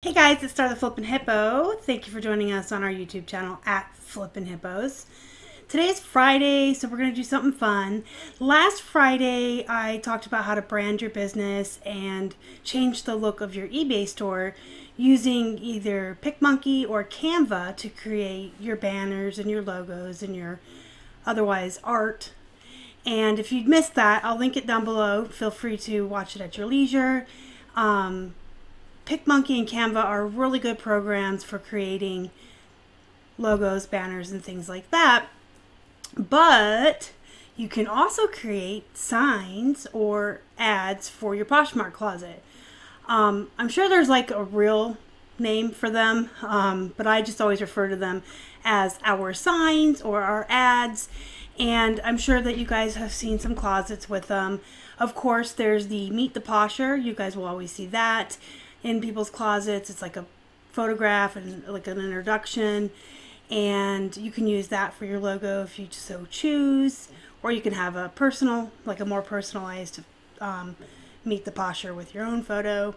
Hey guys, it's Star the Flippin' Hippo. Thank you for joining us on our YouTube channel at Flippin' Hippos. Today is Friday, so we're going to do something fun. Last Friday, I talked about how to brand your business and change the look of your eBay store using either PicMonkey or Canva to create your banners and your logos and your otherwise art. And if you'd missed that, I'll link it down below. Feel free to watch it at your leisure. PicMonkey and Canva are really good programs for creating logos, banners, and things like that. But you can also create signs or ads for your Poshmark closet. I'm sure there's like a real name for them, but I just always refer to them as our signs or our ads. And I'm sure that you guys have seen some closets with them. Of course, there's the Meet the Posher. You guys will always see that in people's closets. It's like a photograph and like an introduction, and you can use that for your logo if you so choose, or you can have a personal, like a more personalized Meet the Posher with your own photo.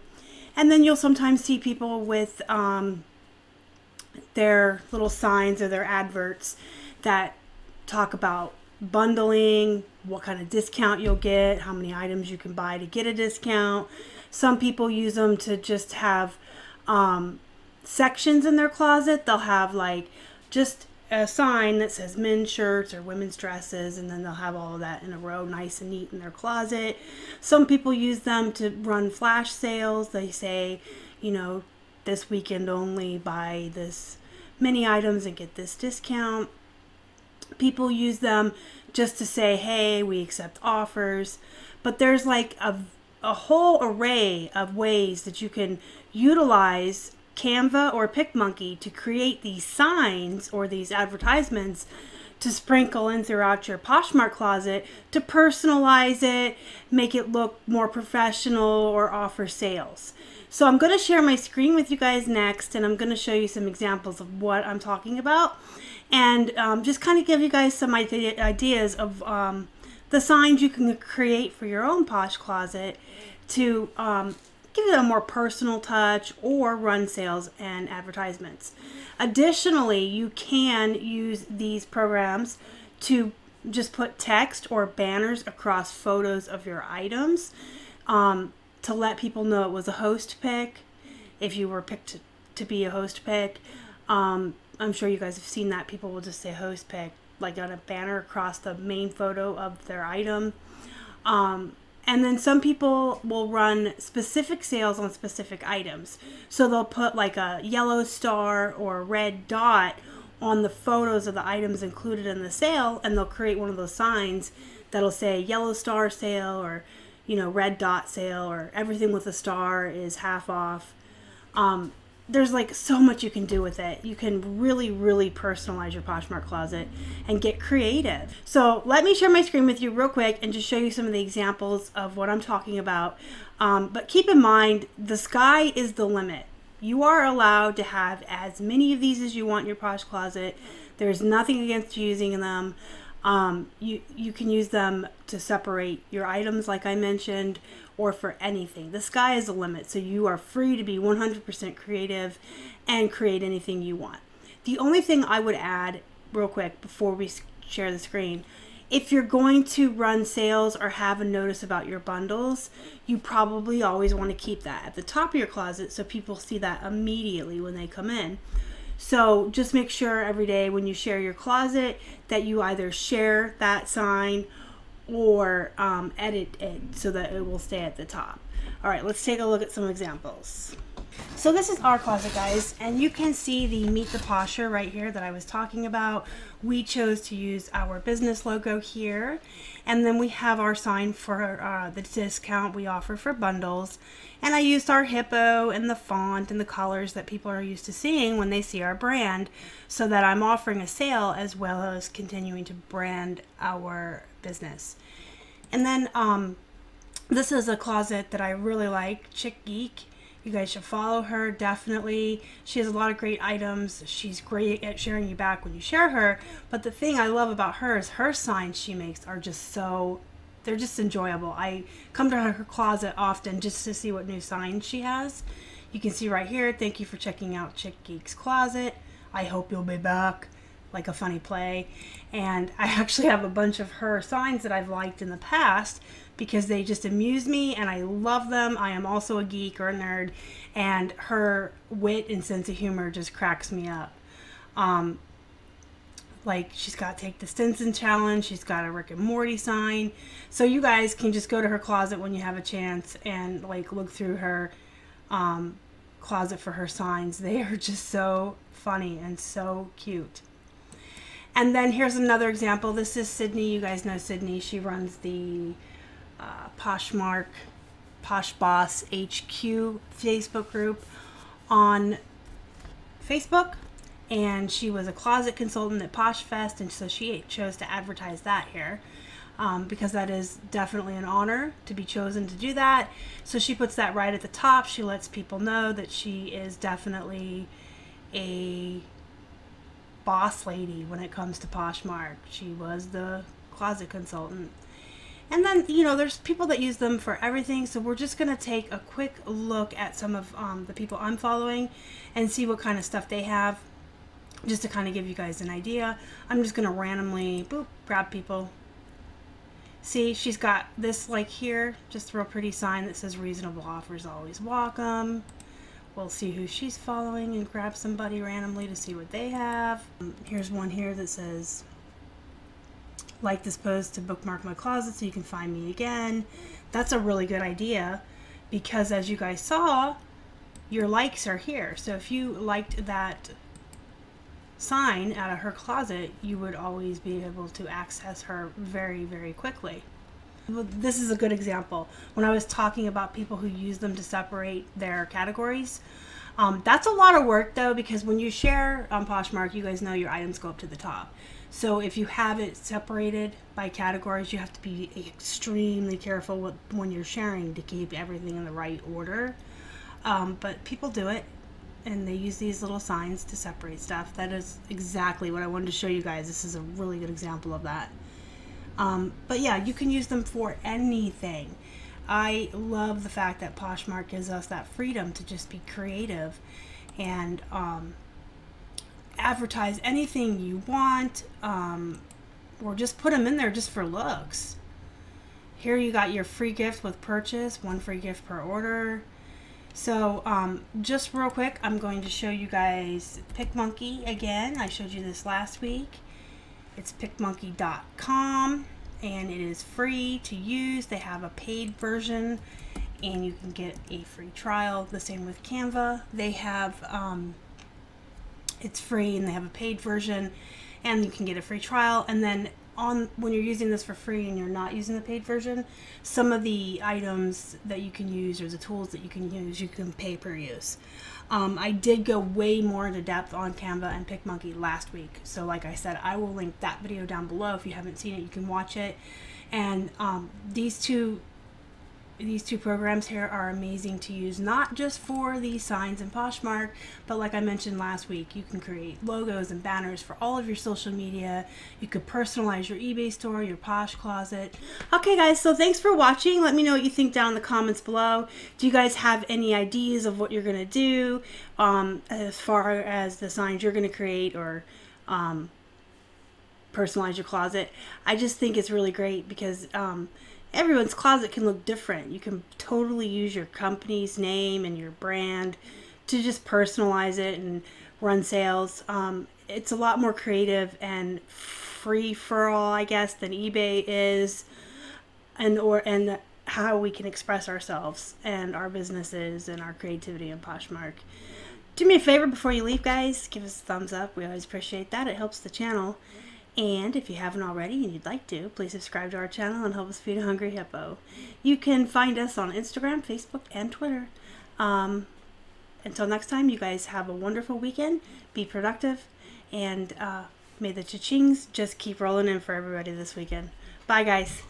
And then you'll sometimes see people with their little signs or their adverts that talk about bundling, what kind of discount you'll get, how many items you can buy to get a discount. Some people use them to just have sections in their closet. They'll have like just a sign that says men's shirts or women's dresses, and then they'll have all of that in a row, nice and neat in their closet. Some people use them to run flash sales. They say, you know, this weekend only, buy this many items and get this discount. People use them just to say, hey, we accept offers. But there's like a whole array of ways that you can utilize Canva or PicMonkey to create these signs or these advertisements to sprinkle in throughout your Poshmark closet to personalize it, make it look more professional, or offer sales. So I'm going to share my screen with you guys next, and I'm going to show you some examples of what I'm talking about, and just kind of give you guys some ideas of the signs you can create for your own Posh Closet to give it a more personal touch or run sales and advertisements. Additionally, you can use these programs to just put text or banners across photos of your items to let people know it was a host pick, if you were picked to be a host pick. I'm sure you guys have seen that. People will just say host pick, like on a banner across the main photo of their item. And then some people will run specific sales on specific items. So they'll put like a yellow star or a red dot on the photos of the items included in the sale, and they'll create one of those signs that'll say yellow star sale, or, you know, red dot sale, or everything with a star is half off. There's like so much you can do with it. You can really, really personalize your Poshmark closet and get creative. So let me share my screen with you real quick and just show you some of the examples of what I'm talking about. But keep in mind, the sky is the limit. You are allowed to have as many of these as you want in your Posh closet. There's nothing against using them. You can use them to separate your items, like I mentioned, or for anything. The sky is the limit, so you are free to be 100% creative and create anything you want. The only thing I would add real quick before we share the screen, if you're going to run sales or have a notice about your bundles, you probably always want to keep that at the top of your closet so people see that immediately when they come in. So just make sure every day when you share your closet that you either share that sign or edit it so that it will stay at the top. All right, let's take a look at some examples. So this is our closet, guys, and you can see the Meet the Posher right here that I was talking about. We chose to use our business logo here, and then we have our sign for the discount we offer for bundles, and I used our hippo and the font and the colors that people are used to seeing when they see our brand, so that I'm offering a sale as well as continuing to brand our business. And then this is a closet that I really like, Chick Geek. You guys should follow her, definitely. She has a lot of great items. She's great at sharing you back when you share her. But the thing I love about her is her signs she makes are just so, they're just enjoyable. I come to her closet often just to see what new signs she has. You can see right here, thank you for checking out Chick Geek's Closet. I hope you'll be back, like a funny play. And I actually have a bunch of her signs that I've liked in the past because they just amuse me and I love them. I am also a geek or a nerd, and her wit and sense of humor just cracks me up. Like, she's got Take the Stinson Challenge. She's got a Rick and Morty sign. So you guys can just go to her closet when you have a chance and like look through her closet for her signs. They are just so funny and so cute. And then here's another example. This is Sydney. You guys know Sydney. She runs the Posh Boss HQ Facebook group on Facebook. And she was a closet consultant at Posh Fest, and so she chose to advertise that here because that is definitely an honor to be chosen to do that. So she puts that right at the top. She lets people know that she is definitely a boss lady when it comes to Poshmark. She was the closet consultant. And then, you know, there's people that use them for everything. So we're just going to take a quick look at some of the people I'm following and see what kind of stuff they have, just to kind of give you guys an idea. I'm just going to randomly grab people. See, she's got this like here, just a real pretty sign that says reasonable offers always welcome. We'll see who she's following and grab somebody randomly to see what they have. Here's one here that says, like this post to bookmark my closet so you can find me again. That's a really good idea because, as you guys saw, your likes are here. So if you liked that sign out of her closet, you would always be able to access her very, very quickly. Well, this is a good example. When I was talking about people who use them to separate their categories, that's a lot of work though, because when you share on Poshmark, you guys know your items go up to the top. So if you have it separated by categories, you have to be extremely careful when you're sharing to keep everything in the right order. But people do it, and they use these little signs to separate stuff. That is exactly what I wanted to show you guys. This is a really good example of that. But yeah, you can use them for anything. I love the fact that Poshmark gives us that freedom to just be creative and advertise anything you want, or just put them in there just for looks. Here you got your free gift with purchase, 1 free gift per order. So just real quick, I'm going to show you guys PicMonkey again. I showed you this last week. It's PicMonkey.com, and it is free to use. They have a paid version, and you can get a free trial. The same with Canva. They have it's free, and they have a paid version, and you can get a free trial. And then when you're using this for free and you're not using the paid version, some of the items that you can use, or the tools that you can use, you can pay per use. I did go way more into depth on Canva and PicMonkey last week. So like I said, I will link that video down below. If you haven't seen it, you can watch it. And these two programs here are amazing to use, not just for these signs in Poshmark, but like I mentioned last week, you can create logos and banners for all of your social media. You could personalize your eBay store, your Posh Closet. Okay guys, so thanks for watching. Let me know what you think down in the comments below. Do you guys have any ideas of what you're going to do as far as the signs you're going to create, or personalize your closet? I just think it's really great because everyone's closet can look different. You can totally use your company's name and your brand to just personalize it and run sales. It's a lot more creative and free for all, I guess, than eBay is, and how we can express ourselves and our businesses and our creativity in Poshmark. Do me a favor before you leave, guys. Give us a thumbs up. We always appreciate that. It helps the channel. And if you haven't already and you'd like to, please subscribe to our channel and help us feed a hungry hippo. You can find us on Instagram, Facebook, and Twitter. Until next time, you guys have a wonderful weekend. Be productive. And may the cha-chings just keep rolling in for everybody this weekend. Bye, guys.